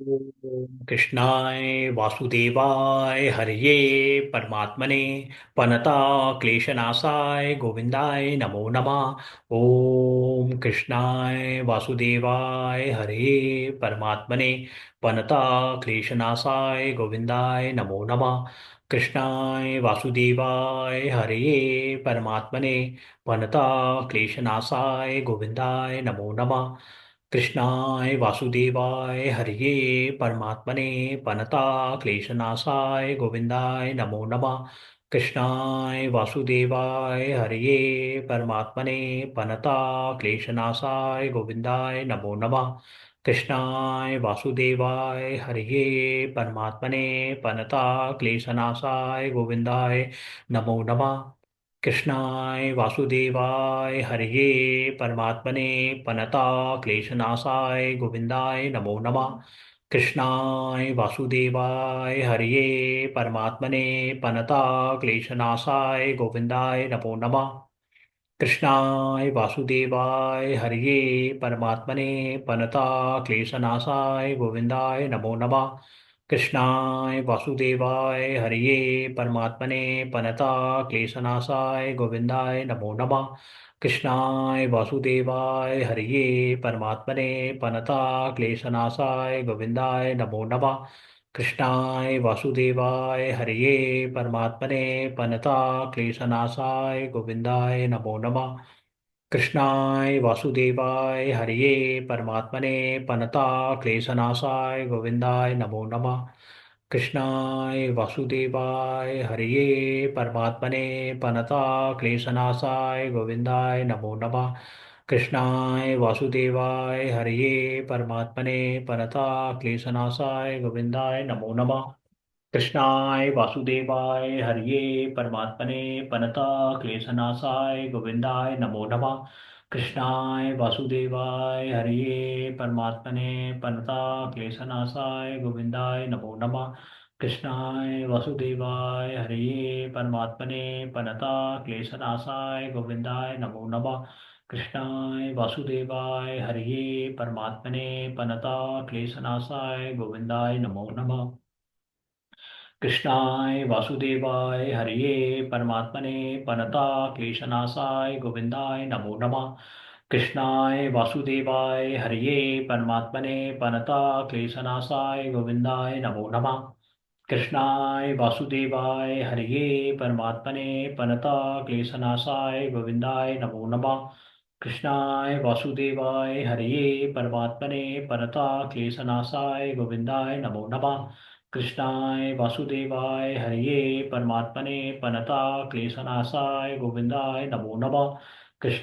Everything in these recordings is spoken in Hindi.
ओम कृष्णाय वासुदेवाय हरये परमात्मने पनता क्लेशनाशाय गोविंदाय नमो नमः। ओम कृष्णाय वासुदेवाय हरये परमात्मने पनता क्लेशनाशाय गोविंदाय नमो नमः। कृष्णाय वासुदेवाय हरये परमात्मने पनता क्लेशनाशाय गोविंदाय नमो नमः। कृष्णाय वासुदेवाय हरये परमात्मने पनता क्लेशनाशाय गोविंदाय नमो नमः। कृष्णाय वासुदेवाय हरये परमात्मने पनता क्लेशनाशाय गोविंदाय नमो नमः। कृष्णाय वासुदेवाय हरये परमात्मने पनता क्लेशनाशाय गोविंदाय नमो नमः। कृष्णाय वासुदेवाय हरये परमात्मने पनता क्लेशनाशाय गोविंदाय नमो नमः। कृष्णाय वासुदेवाय हरये परमात्मने पनता क्लेशनाशाय गोविंदाय नमो नमः। कृष्णाय वासुदेवाय हरये परमात्मने पनता क्लेशनाशाय गोविंदाय नमो नमः। कृष्णाय वासुदेवाय हरये परमात्मने पनता क्लेशनाशाय गोविंदाय नमो नमः। कृष्णाय वासुदेवाय हरये परमात्मने पनता क्लेशनाशाय गोविंदाय नमो नमः। कृष्णाय वासुदेवाय हरये परमात्मने पनता क्लेशनाशाय गोविंदाय नमो नमः। कृष्णाय वासुदेवाय हरये परमात्मने पनता क्लेशनाशाय गोविंदाय नमो नमः। कृष्णाय वासुदेवाय हरये परमात्मने पनता क्लेशनाशाय गोविंदाय नमो नमः। कृष्णाय वासुदेवाय हरये परमात्मने पनता क्लेशनाशाय गोविंदाय नमो नमः। कृष्णाय वासुदेवाय हरये परमात्मने पनता क्लेशनाशाय गोविंदाय नमो नमः। कृष्णाय वासुदेवाय हरये परमात्मने पनता क्लेशनाशाय गोविंदाय नमो नमः। कृष्णाय वासुदेवाय हरये परमात्मने पनता क्लेशनाशाय गोविंदाय नमो नमः। कृष्णाय वासुदेवाय हरये परमात्मने पनता क्लेशनाशाय गोविंदाय नमो नमः। कृष्णाय वासुदेवाय हरये परमात्मने पनता क्लेशनाशाय गोविंदाय नमो नमः। कृष्णाय वासुदेवाय हरये परमात्मने पनता क्लेशनाशाय गोविंदाय नमो नमः। कृष्णाय वासुदेवाय हरये परमात्मने पनता क्लेशनाशाय गोविंदाय नमो नमः। कृष्णाय वासुदेवाय हरये परमात्मने पनता क्लेशनाशाय गोविंदाय नमो नमः। कृष्णाय वासुदेवाय हरये परमात्मने पनता क्लेशनाशाय गोविंदाय नमो नमः।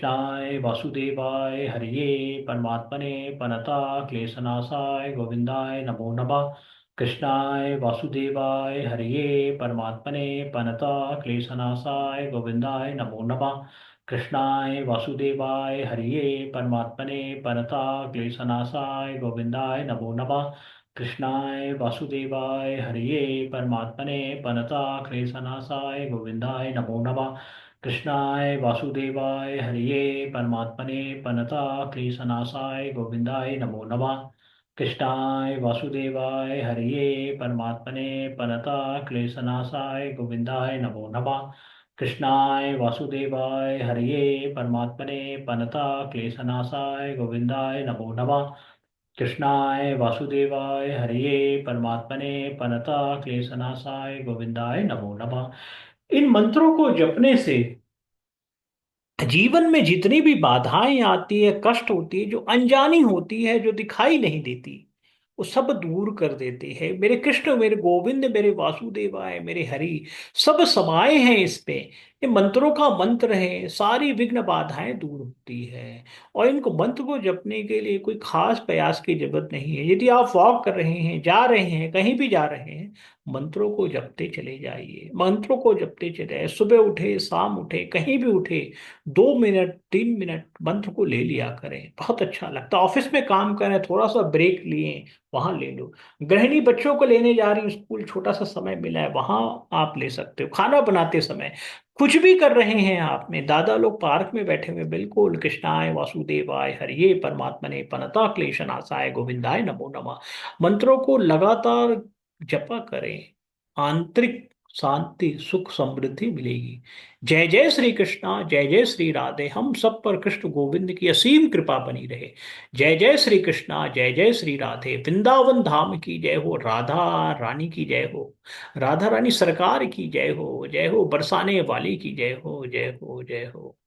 कृष्णाय वासुदेवाय हरये परमात्मने पनता क्लेशनाशाय गोविंदाय नमो नमः। कृष्णाय वासुदेवाय हरये परमात्मने पनता क्लेशनाशाय गोविंदाय नमो नमः। कृष्णाय वासुदेवाय हरये परमात्मने पनता क्लेशनाशाय गोविंदाय नमो नमः। कृष्णाय वासुदेवाय हरये परमात्मने पनता क्लेशनाशाय गोविंदाय नमो नमः। कृष्णाय वासुदेवाय हरये परमात्मने पनता क्लेशनाशाय गोविंदाय नमो नमः। कृष्णाय वासुदेवाय हरये परमात्मने पनता क्लेशनाशाय गोविंदाय नमो नमः। कृष्णाय वासुदेवाय हरये परमात्मने पनता क्लेशनाशाय गोविंदाय नमो नमः। कृष्णाय वासुदेवाय हरये परमात्मने पनता क्लेशनाशाय गोविंदाय नमो नमः। इन मंत्रों को जपने से जीवन में जितनी भी बाधाएं आती है, कष्ट होती है, जो अनजानी होती है, जो दिखाई नहीं देती, वो सब दूर कर देते हैं। मेरे कृष्ण, मेरे गोविंद, मेरे वासुदेवाय, मेरे हरि सब समाये हैं इस पे। ये मंत्रों का मंत्र है, सारी विघ्न बाधाएं दूर होती है। और इनको मंत्र को जपने के लिए कोई खास प्रयास की जरूरत नहीं है। यदि आप वॉक कर रहे हैं, जा रहे हैं, कहीं भी जा रहे हैं, मंत्रों को जपते चले जाइए, मंत्रों को जपते चले जाइए। सुबह उठे, शाम उठे, कहीं भी उठे, 2 मिनट 3 मिनट मंत्र को ले लिया करें, बहुत अच्छा लगता है। ऑफिस में काम करें, थोड़ा सा ब्रेक लिए, वहां ले लो। गृहिणी बच्चों को लेने जा रही स्कूल, छोटा सा समय मिला है, वहां आप ले सकते हो। खाना बनाते समय कुछ भी कर रहे हैं आप में, दादा लोग पार्क में बैठे हुए, बिल्कुल कृष्णाय वासुदेवाय हरिये परमात्मने पनता क्लेशनाशाय गोविंदाय नमो नमः मंत्रों को लगातार जपा करें। आंतरिक शांति सुख समृद्धि मिलेगी। जय जय श्री कृष्णा, जय जय श्री राधे, हम सब पर कृष्ण गोविंद की असीम कृपा बनी रहे। जय जय श्री कृष्णा, जय जय श्री राधे, वृंदावन धाम की जय हो, राधा रानी की जय हो, राधा रानी सरकार की जय हो, जय हो बरसाने वाली की जय हो, जय हो, जय हो।